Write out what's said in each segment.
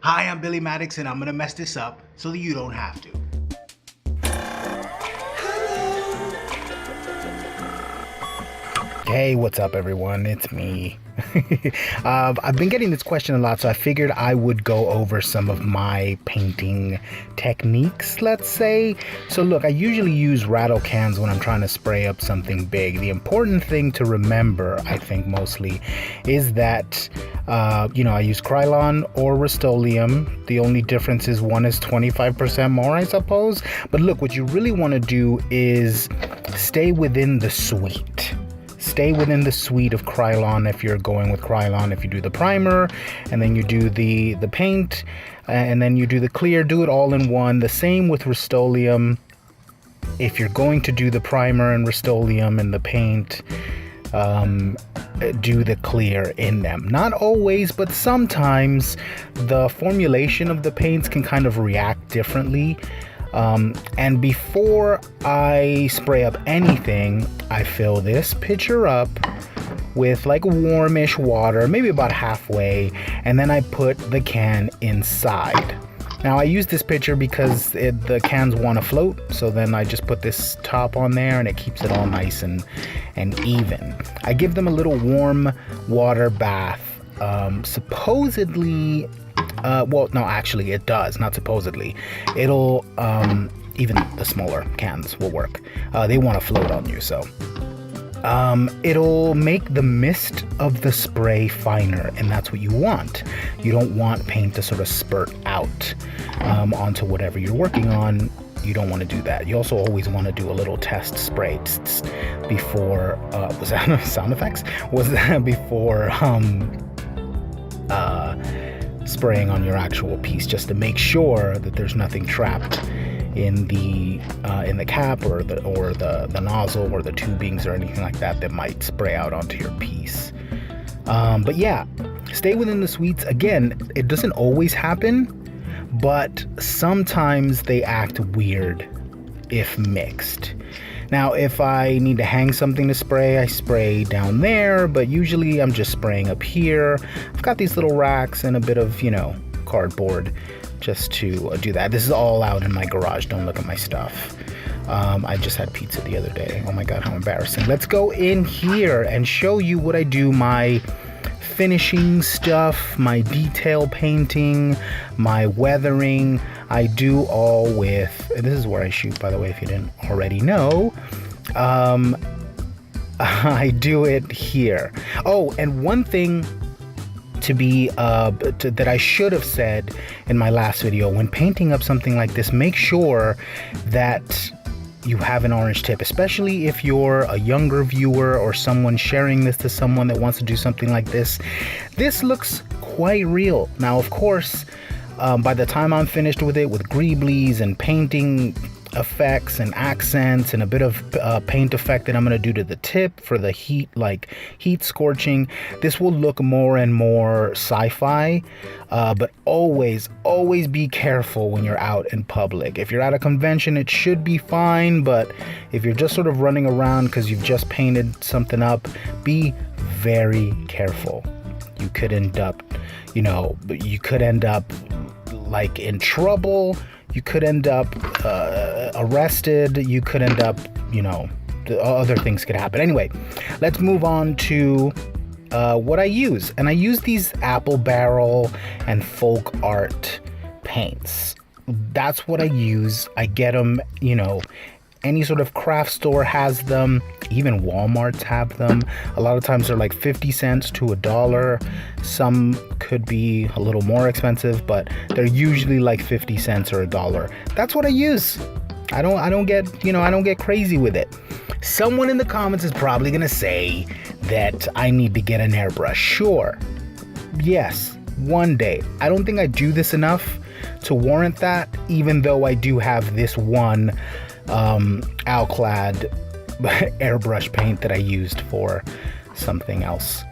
Hi, I'm Billi Maddox and I'm gonna mess this up so that you don't have to. Hey, what's up everyone? It's me. I've been getting this question a lot, so I figured I would go over some of my painting techniques, let's say. So look, I usually use rattle cans when I'm trying to spray up something big. The important thing to remember, I think mostly, is that I use Krylon or Rust-Oleum. The only difference is one is 25% more, I suppose. But look, what you really want to do is stay within the suite. Stay within the suite of Krylon if you're going with Krylon. If you do the primer and then you do the paint and then you do the clear, do it all in one. The same with Rust-Oleum. If you're going to do the primer and Rust-Oleum and the paint, do the clear in them. Not always, but sometimes the formulation of the paints can kind of react differently. And before I spray up anything, I fill this pitcher up with like warmish water, maybe about halfway, and then I put the can inside. Now I use this pitcher because the cans want to float, so then I just put this top on there and it keeps it all nice and even. I give them a little warm water bath. Supposedly, well, no, actually it does, not supposedly. It'll, even the smaller cans will work. They want to float on you, so. It'll make the mist of the spray finer, and that's what you want. You don't want paint to sort of spurt out onto whatever you're working on. You don't want to do that. You also always want to do a little test spray before, was that sound effects? Was that before, spraying on your actual piece, just to make sure that there's nothing trapped in the cap or the nozzle or the tubings or anything like that that might spray out onto your piece. But yeah, stay within the suites. Again, it doesn't always happen, but sometimes they act weird if mixed. Now, if I need to hang something to spray, I spray down there, but usually I'm just spraying up here. I've got these little racks and a bit of, cardboard just to do that. This is all out in my garage. Don't look at my stuff. I just had pizza the other day. Oh my God, how embarrassing. Let's go in here and show you what I do, my finishing stuff, my detail painting, my weathering. I do all with, this is where I shoot, by the way, if you didn't already know. I do it here. Oh, and one thing that I should have said in my last video, when painting up something like this, make sure that you have an orange tip, especially if you're a younger viewer or someone sharing this to someone that wants to do something like this. This looks quite real. Now, of course, by the time I'm finished with it, with greeblies and painting effects and accents and a bit of paint effect that I'm going to do to the tip for the heat, like heat scorching, this will look more and more sci-fi. But always be careful when you're out in public. If you're at a convention, it should be fine, but if you're just sort of running around because you've just painted something up, be very careful. You could end up, like in trouble. You could end up arrested. You could end up, other things could happen. Anyway, let's move on to what I use. And I use these apple barrel and folk art paints. That's what I use. I get them, any sort of craft store has them. Even Walmarts have them. A lot of times they're like 50 cents to $1. Some could be a little more expensive, but they're usually like 50 cents or $1. That's what I use. I don't get crazy with it. Someone in the comments is probably gonna say that I need to get an airbrush. Sure. Yes, one day. I don't think I do this enough to warrant that, even though I do have this one Alclad airbrush paint that I used for something else.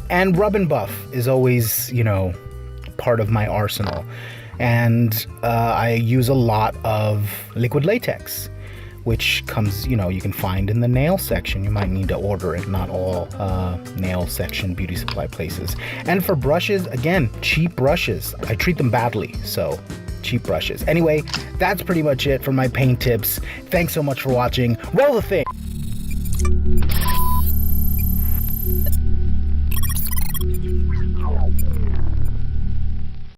And rub and buff is always, part of my arsenal. And I use a lot of liquid latex, which comes, you know, you can find in the nail section. You might need to order it, not all nail section beauty supply places. And for brushes, again, cheap brushes. I treat them badly, so cheap brushes. Anyway, that's pretty much it for my paint tips. Thanks so much for watching. Roll the thing.